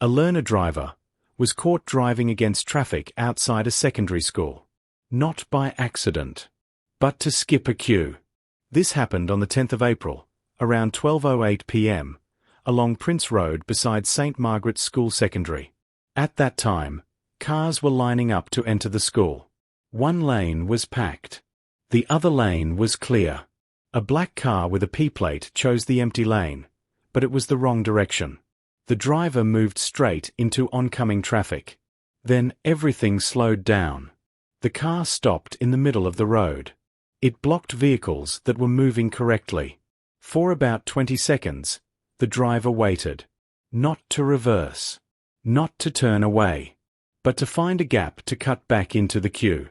A learner driver was caught driving against traffic outside a secondary school. Not by accident, but to skip a queue. This happened on the 10th of April, around 12:08 p.m., along Prince Road beside St. Margaret's School Secondary. At that time, cars were lining up to enter the school. One lane was packed. The other lane was clear. A black car with a P-plate chose the empty lane, but it was the wrong direction. The driver moved straight into oncoming traffic. Then everything slowed down. The car stopped in the middle of the road. It blocked vehicles that were moving correctly. For about 20 seconds, the driver waited. Not to reverse. Not to turn away. But to find a gap to cut back into the queue.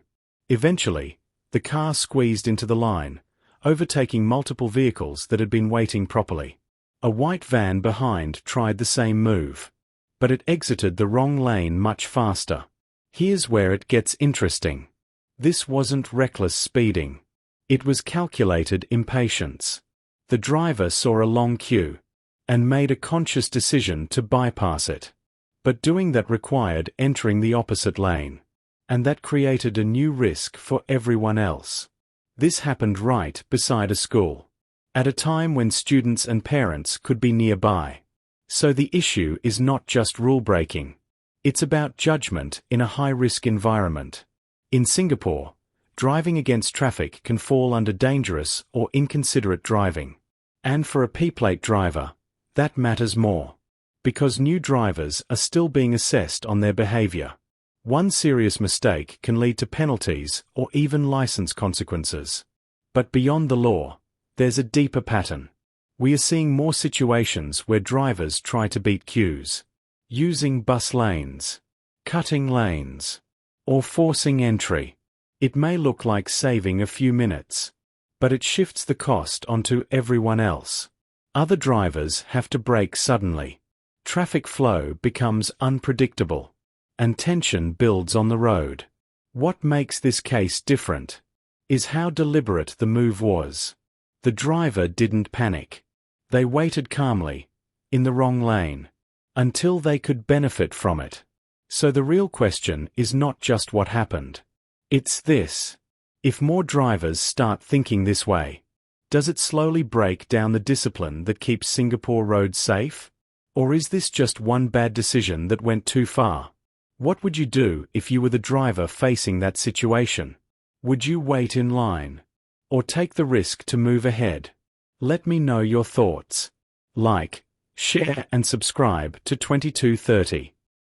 Eventually, the car squeezed into the line, overtaking multiple vehicles that had been waiting properly. A white van behind tried the same move. But it exited the wrong lane much faster. Here's where it gets interesting. This wasn't reckless speeding. It was calculated impatience. The driver saw a long queue and made a conscious decision to bypass it. But doing that required entering the opposite lane. And that created a new risk for everyone else. This happened right beside a school, at a time when students and parents could be nearby. So the issue is not just rule-breaking. It's about judgment in a high-risk environment. In Singapore, driving against traffic can fall under dangerous or inconsiderate driving. And for a P-plate driver, that matters more. Because new drivers are still being assessed on their behaviour. One serious mistake can lead to penalties or even license consequences. But beyond the law, there's a deeper pattern. We are seeing more situations where drivers try to beat queues. Using bus lanes, cutting lanes, or forcing entry. It may look like saving a few minutes, but it shifts the cost onto everyone else. Other drivers have to brake suddenly. Traffic flow becomes unpredictable, and tension builds on the road. What makes this case different is how deliberate the move was. The driver didn't panic. They waited calmly, in the wrong lane, until they could benefit from it. So the real question is not just what happened. It's this. If more drivers start thinking this way, does it slowly break down the discipline that keeps Singapore roads safe? Or is this just one bad decision that went too far? What would you do if you were the driver facing that situation? Would you wait in line? Or take the risk to move ahead? Let me know your thoughts. Like, share and subscribe to 2230.